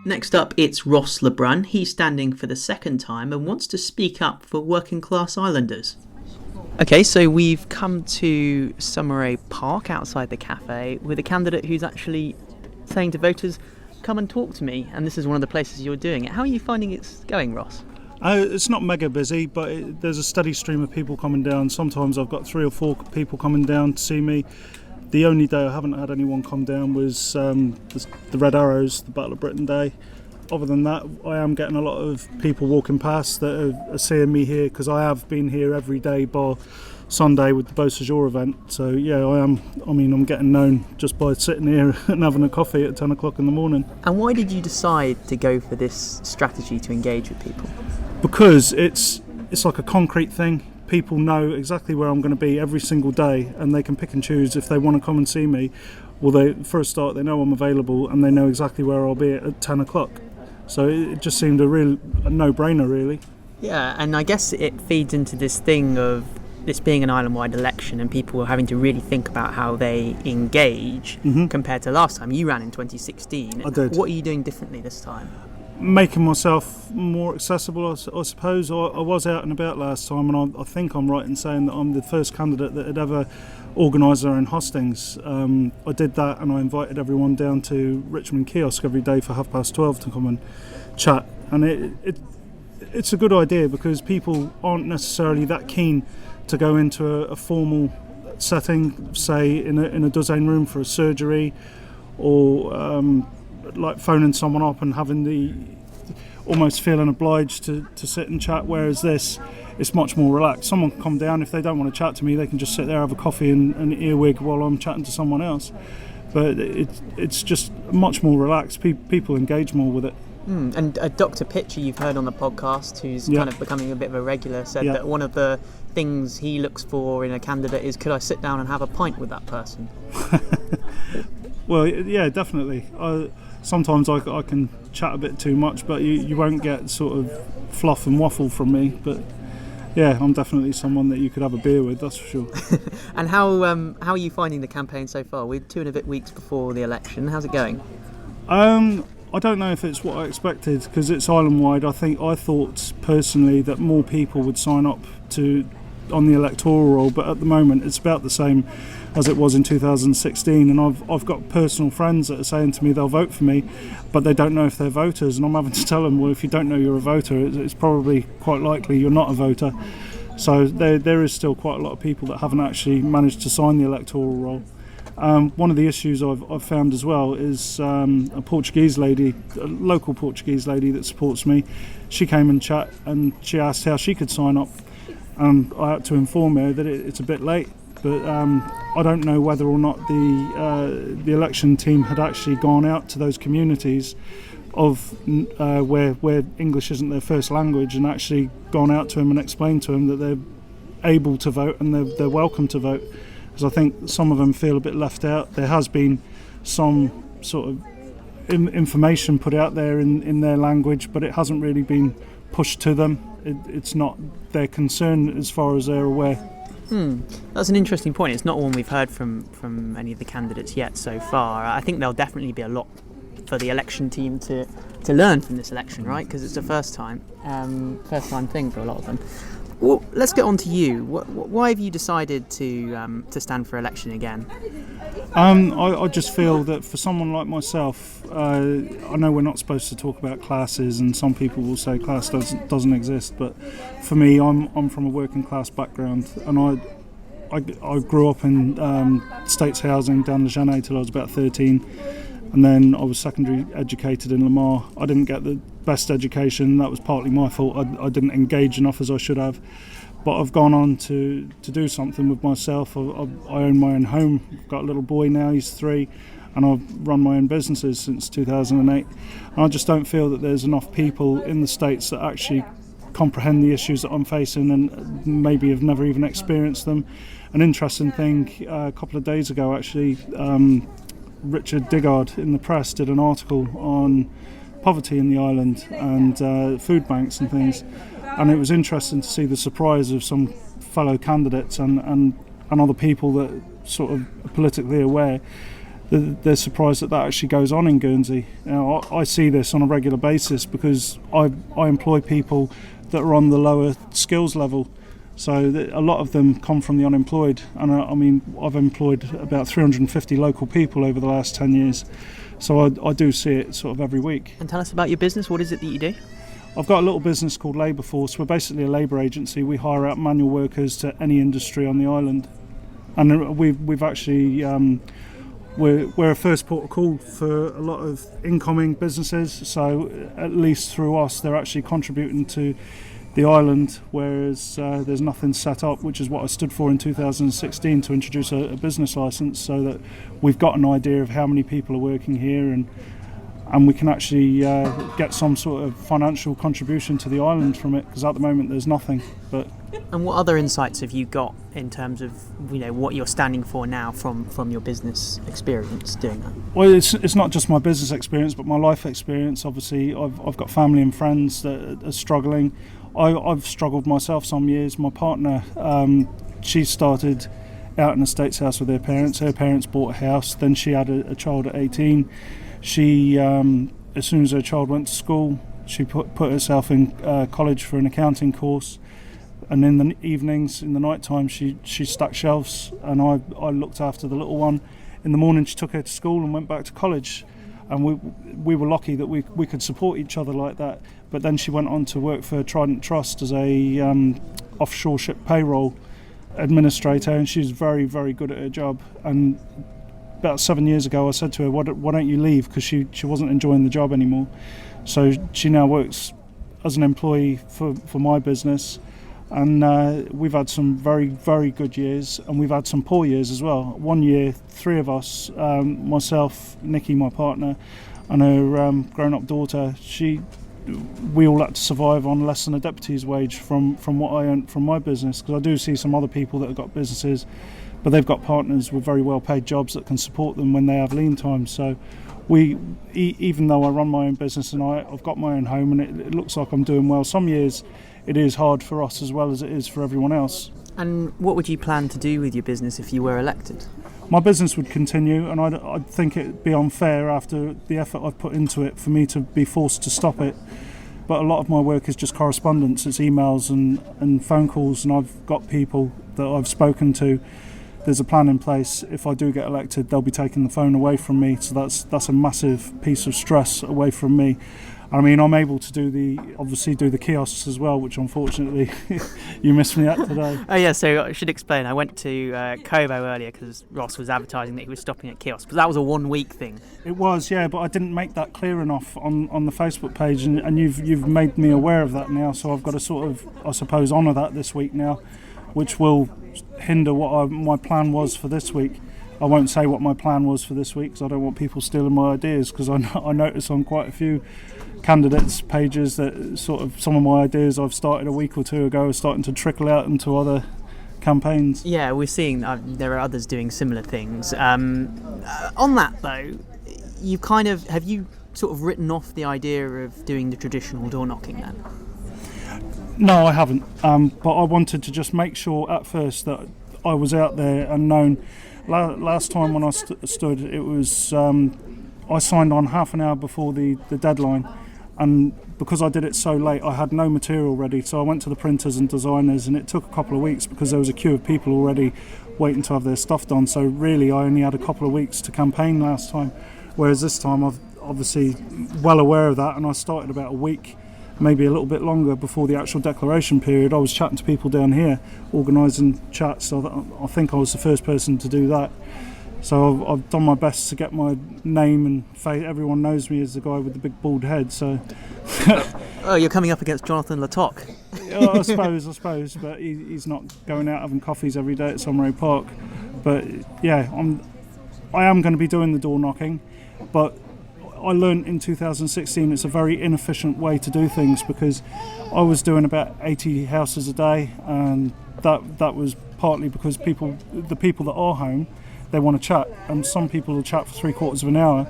Next up, it's Ross Lebrun. He's standing for the second time and wants to speak up for working class islanders. Okay, so we've come to Summeray Park outside the cafe with a candidate who's actually saying to voters, come and talk to me, and this is one of the places you're doing it. How are you finding it's going, Ross? It's not mega busy, but there's a steady stream of people coming down. Sometimes I've got 3 or 4 people coming down to see me. The only day I haven't had anyone come down was the Red Arrows, the Battle of Britain Day. Other than that, I am getting a lot of people walking past that are seeing me here, because I have been here every day bar Sunday with the Beau Séjour event. So yeah, I'm getting known just by sitting here and having a coffee at 10 o'clock in the morning. And why did you decide to go for this strategy to engage with people? Because it's like a concrete thing. People know exactly where I'm going to be every single day, and they can pick and choose if they want to come and see me. Well, for a start, they know I'm available, and they know exactly where I'll be at 10 o'clock. So it just seemed a no-brainer, really. Yeah, and I guess it feeds into this thing of this being an island-wide election and people having to really think about how they engage compared to last time. You ran in 2016. I did. What are you doing differently this time? Making myself more accessible, I suppose. I was out and about last time, and I think I'm right in saying that I'm the first candidate that had ever organised their own hustings. I did that, and I invited everyone down to Richmond Kiosk every day for 12:30 to come and chat. And it's a good idea, because people aren't necessarily that keen to go into a formal setting, say in a Deuxane room for a surgery, or like phoning someone up and having almost feeling obliged to sit and chat, whereas this, it's much more relaxed. Someone can come down, if they don't want to chat to me, they can just sit there, have a coffee and earwig while I'm chatting to someone else. But it's just much more relaxed. People engage more with it. And Dr. Pitcher, you've heard on the podcast, who's kind of becoming a bit of a regular, said that one of the things he looks for in a candidate is, could I sit down and have a pint with that person? Well, yeah, definitely. Sometimes I can chat a bit too much, but you won't get sort of fluff and waffle from me. But yeah, I'm definitely someone that you could have a beer with, that's for sure. And how are you finding the campaign so far? We're 2 and a bit weeks before the election. How's it going? I don't know if it's what I expected, because it's island-wide. I thought personally that more people would sign up on the electoral roll, but at the moment it's about the same as it was in 2016, and I've got personal friends that are saying to me they'll vote for me, but they don't know if they're voters, and I'm having to tell them, well, if you don't know you're a voter, it's probably quite likely you're not a voter. So there is still quite a lot of people that haven't actually managed to sign the electoral roll. One of the issues I've found as well is a Portuguese lady, a local Portuguese lady that supports me. She came and chat, and she asked how she could sign up, and I had to inform her that it's a bit late. But I don't know whether or not the election team had actually gone out to those communities of where English isn't their first language, and actually gone out to them and explained to them that they're able to vote and they're welcome to vote. Because I think some of them feel a bit left out. There has been some sort of information put out there in their language, but it hasn't really been pushed to them. It's not their concern as far as they're aware. That's an interesting point. It's not one we've heard from any of the candidates yet so far. I think there'll definitely be a lot for the election team to learn from this election, right? Because it's a first time thing for a lot of them. Well, let's get on to you. Why have you decided to stand for election again? I just feel that for someone like myself, I know we're not supposed to talk about classes, and some people will say class doesn't exist, but for me, I'm from a working class background, and I grew up in States housing down the Jeannet till I was about 13, and then I was secondary educated in Lamar. I didn't get the best education. That was partly my fault. I didn't engage enough as I should have. But I've gone on to do something with myself. I own my own home. I've got a little boy now, he's 3, and I've run my own businesses since 2008. And I just don't feel that there's enough people in the States that actually comprehend the issues that I'm facing, and maybe have never even experienced them. An interesting thing, a couple of days ago actually, Richard Diggard in the press did an article on poverty in the island and food banks and things, and it was interesting to see the surprise of some fellow candidates and other people that sort of are politically aware they're surprised that actually goes on in Guernsey. I see this on a regular basis because I employ people that are on the lower skills level. So a lot of them come from the unemployed, and I've employed about 350 local people over the last 10 years. So I do see it sort of every week. And tell us about your business. What is it that you do? I've got a little business called Labour Force. We're basically a labour agency. We hire out manual workers to any industry on the island, and we've actually we're a first port of call for a lot of incoming businesses. So at least through us, they're actually contributing to the island, whereas there's nothing set up, which is what I stood for in 2016 to introduce a business licence, so that we've got an idea of how many people are working here, and we can actually get some sort of financial contribution to the island from it, because at the moment there's nothing. And what other insights have you got in terms of what you're standing for now from your business experience doing that? Well, it's not just my business experience, but my life experience. Obviously, I've got family and friends that are struggling. I've struggled myself some years. My partner, she started out in a states house with her parents. Her parents bought a house. Then she had a child at 18. She, as soon as her child went to school, she put herself in college for an accounting course. And in the evenings, in the night time, she stacked shelves, and I looked after the little one. In the morning, she took her to school and went back to college. And we were lucky that we could support each other like that. But then she went on to work for Trident Trust as a offshore ship payroll administrator, and she's very, very good at her job. And about 7 years ago, I said to her, why don't you leave? Because she wasn't enjoying the job anymore. So she now works as an employee for my business. And we've had some very, very good years, and we've had some poor years as well. One year, three of us, myself, Nikki, my partner, and her grown-up daughter, we all had to survive on less than a deputy's wage from what I earned from my business, because I do see some other people that have got businesses, but they've got partners with very well-paid jobs that can support them when they have lean time. So even though I run my own business and I've got my own home, and it looks like I'm doing well, some years it is hard for us as well as it is for everyone else. And what would you plan to do with your business if you were elected? My business would continue, and I'd think it'd be unfair after the effort I've put into it for me to be forced to stop it. But a lot of my work is just correspondence. It's emails and phone calls, and I've got people that I've spoken to. There's a plan in place. If I do get elected, they'll be taking the phone away from me, so that's a massive piece of stress away from me. I mean, I'm able to do the kiosks as well, which unfortunately you missed me at today. Oh yeah, so I should explain. I went to Kobo earlier because Ross was advertising that he was stopping at kiosks, but that was a 1 week thing. It was, yeah, but I didn't make that clear enough on the Facebook page, and you've made me aware of that now, so I've got to sort of, I suppose, honour that this week now, which will hinder what my plan was for this week. I won't say what my plan was for this week because I don't want people stealing my ideas, because I notice on quite a few candidates' pages that sort of some of my ideas I've started a week or two ago are starting to trickle out into other campaigns. Yeah, we're seeing there are others doing similar things. On that though, have you sort of written off the idea of doing the traditional door knocking then? No, I haven't. But I wanted to just make sure at first that I was out there and known. Last time when I stood, it was I signed on half an hour before the deadline, and because I did it so late, I had no material ready. So I went to the printers and designers, and it took a couple of weeks because there was a queue of people already waiting to have their stuff done. So really, I only had a couple of weeks to campaign last time, whereas this time I've obviously well aware of that, and I started about a week, maybe a little bit longer before the actual declaration period. I was chatting to people down here, organising chats. So I think I was the first person to do that. So I've done my best to get my name and face. Everyone knows me as the guy with the big bald head. So. Oh, you're coming up against Jonathan Latoc. I suppose, but he's not going out having coffees every day at Sommeray Park. But yeah, I am going to be doing the door knocking, but I learned in 2016 it's a very inefficient way to do things, because I was doing about 80 houses a day, and that was partly because the people that are home, they want to chat, and some people will chat for 3/4 of an hour,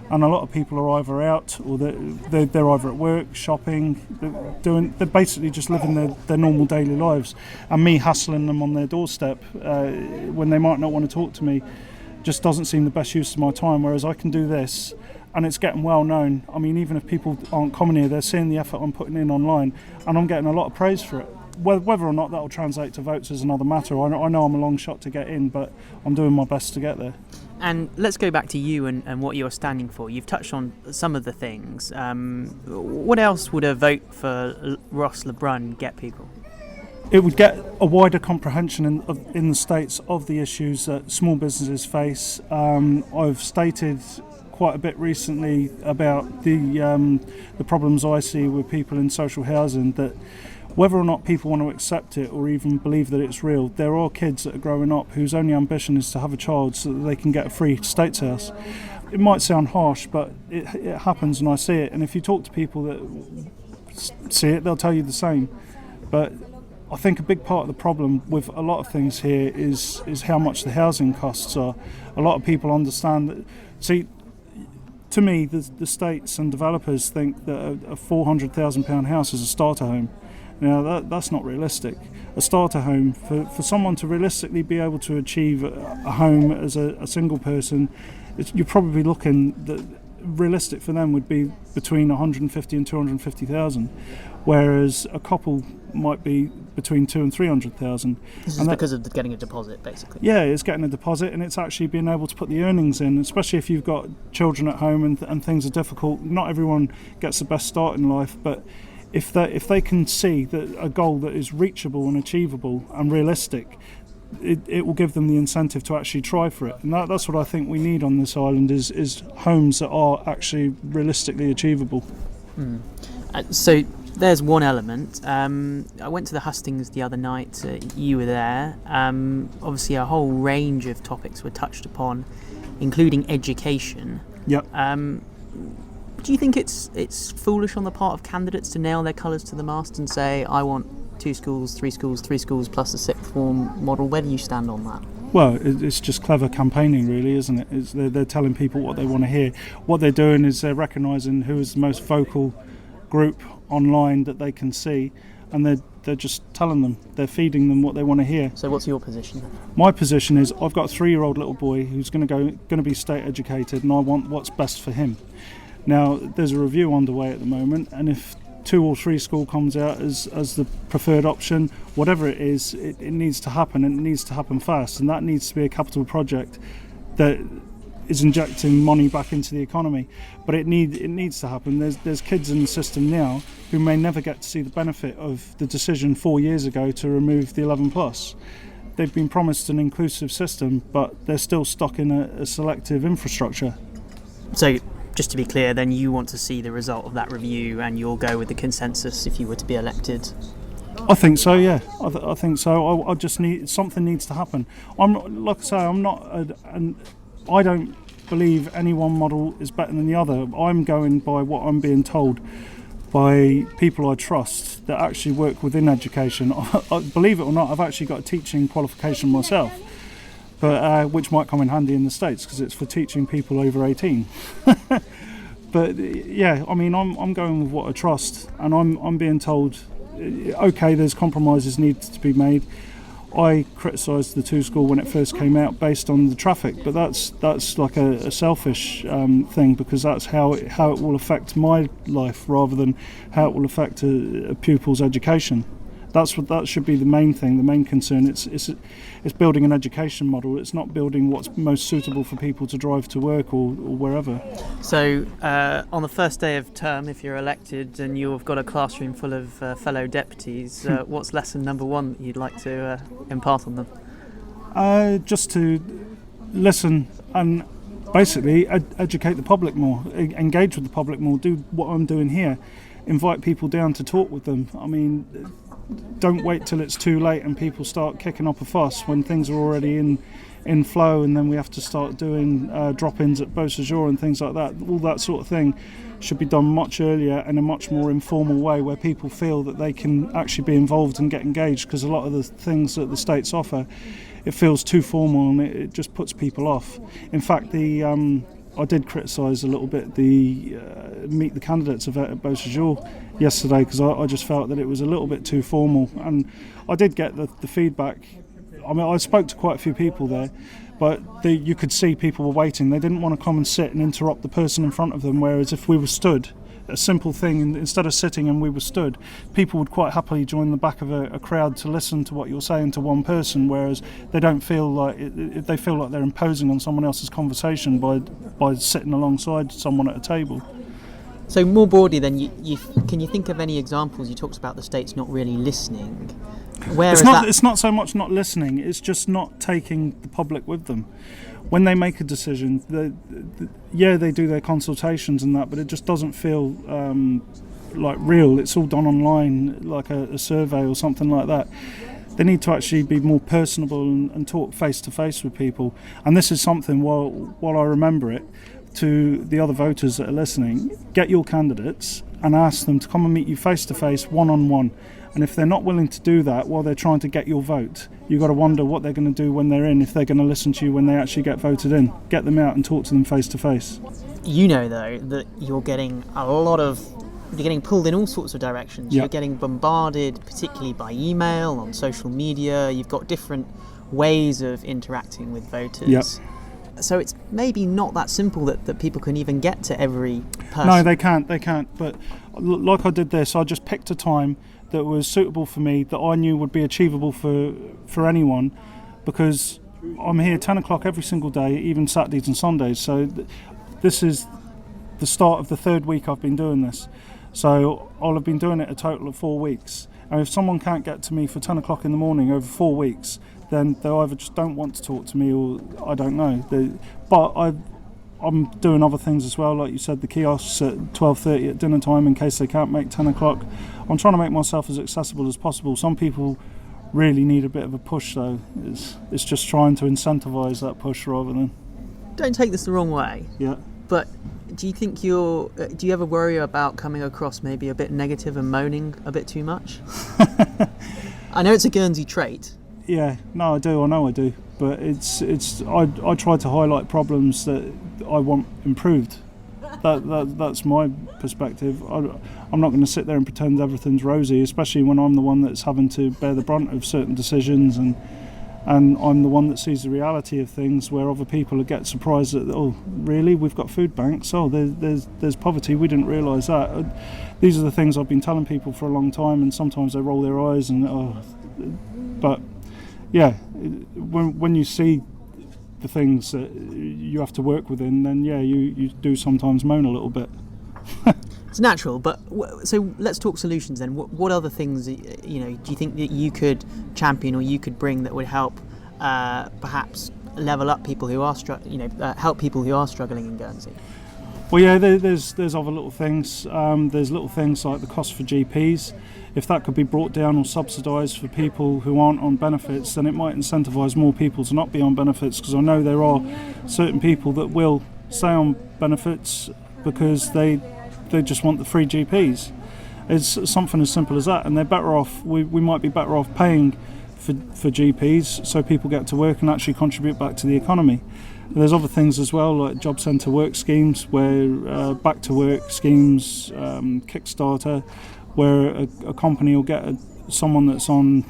and a lot of people are either out or they're either at work, shopping, they're basically just living their normal daily lives, and me hassling them on their doorstep when they might not want to talk to me just doesn't seem the best use of my time, whereas I can do this and it's getting well known. I mean, even if people aren't coming here, they're seeing the effort I'm putting in online, and I'm getting a lot of praise for it. Whether or not that will translate to votes is another matter. I know I'm a long shot to get in, but I'm doing my best to get there. And let's go back to you and what you're standing for. You've touched on some of the things. What else would a vote for Ross Lebrun get people? It would get a wider comprehension in the States of the issues that small businesses face. I've stated quite a bit recently about the problems I see with people in social housing, that whether or not people want to accept it or even believe that it's real, there are kids that are growing up whose only ambition is to have a child so that they can get a free States house. It might sound harsh, but it happens, and I see it. And if you talk to people that see it, they'll tell you the same. But I think a big part of the problem with a lot of things here is how much the housing costs are. A lot of people understand that. See, to me, the states and developers think that a £400,000 house is a starter home. Now, that's not realistic. A starter home, for someone to realistically be able to achieve a home as a single person, you're probably looking that realistic for them would be between 150 and 250,000, whereas a couple might be between 200 and 300,000. This is because of getting a deposit, basically. Yeah, it's getting a deposit, and it's actually being able to put the earnings in, especially if you've got children at home and things are difficult. Not everyone gets the best start in life, but if they can see that a goal that is reachable and achievable and realistic, it will give them the incentive to actually try for it. And that's what I think we need on this island is homes that are actually realistically achievable. So there's one element. I went to the hustings the other night. You were there. Obviously, a whole range of topics were touched upon, including education. Yep. Do you think it's foolish on the part of candidates to nail their colours to the mast and say, I want 2 schools, 3 schools plus a sixth form model? Where do you stand on that? Well, it's just clever campaigning, really, isn't it? They're telling people what they want to hear. What they're doing is they're recognising who is the most vocal group online that they can see, and they're just telling them, they're feeding them what they want to hear. So what's your position? My position is I've got a 3-year-old little boy who's going to be state educated, and I want what's best for him. Now, there's a review underway at the moment, and if 2 or 3 school comes out as the preferred option, whatever it is, it needs to happen, and it needs to happen fast, and that needs to be a capital project that is injecting money back into the economy. But it needs to happen. There's kids in the system now who may never get to see the benefit of the decision 4 years ago to remove the 11+. They've been promised an inclusive system, but they're still stuck in a selective infrastructure. So, just to be clear, then you want to see the result of that review, and you'll go with the consensus if you were to be elected? I think so, yeah. I think so. I just need, something needs to happen. Like I say, I don't believe any one model is better than the other. I'm going by what I'm being told by people I trust that actually work within education. Believe it or not, I've actually got a teaching qualification myself, but which might come in handy in the States because it's for teaching people over 18. But yeah, I mean, I'm going with what I trust, and I'm being told, okay, there's compromises need to be made. I criticised the 2 school when it first came out based on the traffic, but that's like a selfish thing, because that's how it will affect my life rather than how it will affect a pupil's education. That should be the main thing, the main concern. It's building an education model. It's not building what's most suitable for people to drive to work or wherever. So on the first day of term, if you're elected and you've got a classroom full of fellow deputies, what's lesson number 1 that you'd like to impart on them? Just to listen and basically educate the public more, engage with the public more, do what I'm doing here, invite people down to talk with them. I mean, don't wait till it's too late and people start kicking up a fuss when things are already in flow, and then we have to start doing drop-ins at Beausejour and things like that. All that sort of thing should be done much earlier in a much more informal way, where people feel that they can actually be involved and get engaged, because a lot of the things that the States offer, it feels too formal and it just puts people off. In fact, I did criticise a little bit the Meet the Candidates event at Beausejour yesterday, because I just felt that it was a little bit too formal, and I did get the feedback. I mean, I spoke to quite a few people there, but you could see people were waiting. They didn't want to come and sit and interrupt the person in front of them, whereas if we were stood, a simple thing, instead of sitting and we were stood, people would quite happily join the back of a crowd to listen to what you're saying to one person, whereas they don't feel like they feel like they're imposing on someone else's conversation by sitting alongside someone at a table. So more broadly then, can you think of any examples? You talked about the states not really listening. Where it's not so much not listening, it's just not taking the public with them. When they make a decision, they do their consultations and that, but it just doesn't feel like real. It's all done online, like a survey or something like that. They need to actually be more personable and talk face to face with people. And this is something, while I remember it, to the other voters that are listening, get your candidates and ask them to come and meet you face to face, one on one. And if they're not willing to do that while they're trying to get your vote, you've got to wonder what they're going to do when they're in, if they're going to listen to you when they actually get voted in. Get them out and talk to them face to face. You know, though, that you're getting pulled in all sorts of directions. Yep. You're getting bombarded, particularly by email, on social media. You've got different ways of interacting with voters. Yep. So it's maybe not that simple that people can even get to every person. No, they can't. But like I did this, I just picked a time that was suitable for me, that I knew would be achievable for anyone, because I'm here 10 o'clock every single day, even Saturdays and Sundays. So this is the start of the third week I've been doing this. So I'll have been doing it a total of 4 weeks. And if someone can't get to me for 10 o'clock in the morning over 4 weeks, then they either just don't want to talk to me, or I don't know. But I'm doing other things as well, like you said, the kiosks at 12:30 at dinner time in case they can't make 10 o'clock. I'm trying to make myself as accessible as possible. Some people really need a bit of a push, though. It's just trying to incentivise that push rather than... Don't take this the wrong way. Yeah. But do you think do you ever worry about coming across maybe a bit negative and moaning a bit too much? I know it's a Guernsey trait. Yeah, no, I do. I know I do. But I try to highlight problems that I want improved. That's my perspective. I'm not going to sit there and pretend everything's rosy, especially when I'm the one that's having to bear the brunt of certain decisions, and I'm the one that sees the reality of things, where other people get surprised that, oh, really, we've got food banks, oh, there's poverty, we didn't realise that. These are the things I've been telling people for a long time, and sometimes they roll their eyes but yeah, when you see the things that you have to work within, then yeah, you do sometimes moan a little bit. It's natural, but so let's talk solutions then. What other things, do you think that you could champion or you could bring that would help perhaps level up people who are help people who are struggling in Guernsey? Well, yeah, there's other little things. There's little things like the cost for GPs. If that could be brought down or subsidised for people who aren't on benefits, then it might incentivise more people to not be on benefits, because I know there are certain people that will stay on benefits because they just want the free GPs. It's something as simple as that, and they're better off. We might be better off paying for GPs so people get to work and actually contribute back to the economy. There's other things as well, like job centre work schemes, where back to work schemes, Kickstarter, where a company will get someone that's on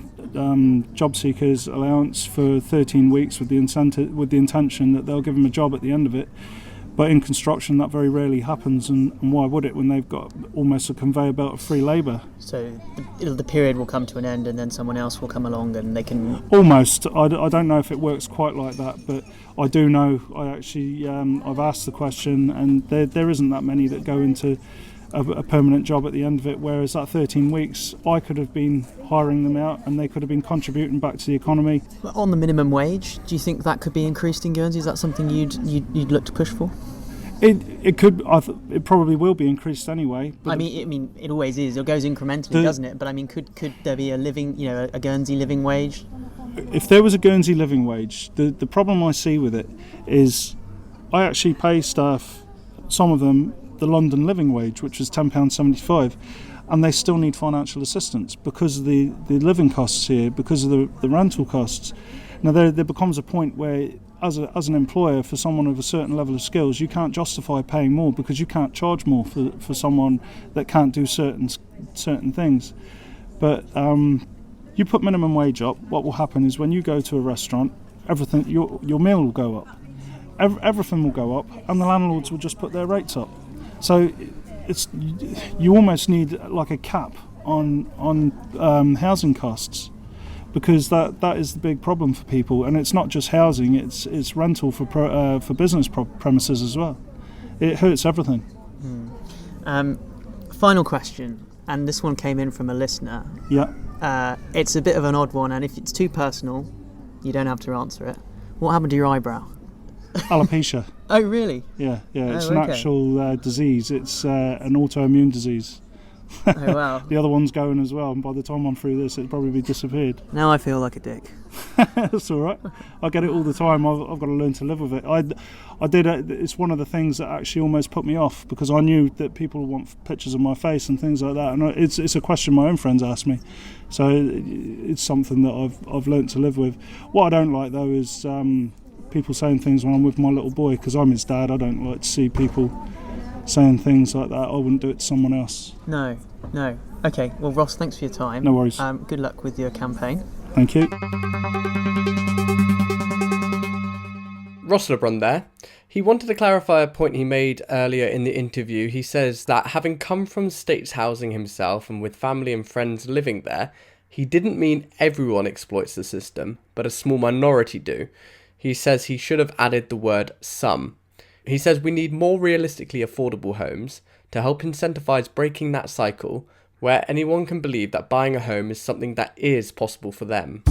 job seekers allowance for 13 weeks with the intention that they'll give them a job at the end of it. But in construction, that very rarely happens, and why would it when they've got almost a conveyor belt of free labour? So the period will come to an end, and then someone else will come along, and they can... Almost. I don't know if it works quite like that, but I do know. I've asked the question, and there isn't that many that go into a permanent job at the end of it, whereas that 13 weeks, I could have been hiring them out, and they could have been contributing back to the economy. On the minimum wage, do you think that could be increased in Guernsey? Is that something you'd look to push for? It could. It probably will be increased anyway. But I mean, it always is. It goes incrementally, doesn't it? But I mean, could there be a Guernsey living wage? If there was a Guernsey living wage, the problem I see with it is, I actually pay staff, some of them, the London living wage, which is £10.75, and they still need financial assistance because of the living costs here, because of the rental costs. Now there becomes a point where, as an employer, for someone of a certain level of skills, you can't justify paying more because you can't charge more for someone that can't do certain things. But You put minimum wage up, what will happen is when you go to a restaurant, everything, your meal will go up. Everything will go up, and the landlords will just put their rates up. So you almost need like a cap on housing costs, because that is the big problem for people. And it's not just housing; it's rental for business premises as well. It hurts everything. Final question, and this one came in from a listener. Yeah. It's a bit of an odd one, and if it's too personal, you don't have to answer it. What happened to your eyebrow? Alopecia. Oh, really? Yeah. It's okay. an actual disease. It's an autoimmune disease. Oh, wow. The other one's going as well, and by the time I'm through this, it'll probably be disappeared. Now I feel like a dick. That's all right. I get it all the time. I've got to learn to live with it. I did. It's one of the things that actually almost put me off, because I knew that people want pictures of my face and things like that, and it's a question my own friends ask me. So it's something that I've learned to live with. What I don't like though is people saying things when I'm with my little boy, because I'm his dad. I don't like to see people saying things like that. I wouldn't do it to someone else. No. Okay, well, Ross, thanks for your time. No worries. Good luck with your campaign. Thank you. Ross LeBrun there. He wanted to clarify a point he made earlier in the interview. He says that having come from States housing himself and with family and friends living there, he didn't mean everyone exploits the system, but a small minority do. He says he should have added the word some. He says we need more realistically affordable homes to help incentivise breaking that cycle where anyone can believe that buying a home is something that is possible for them.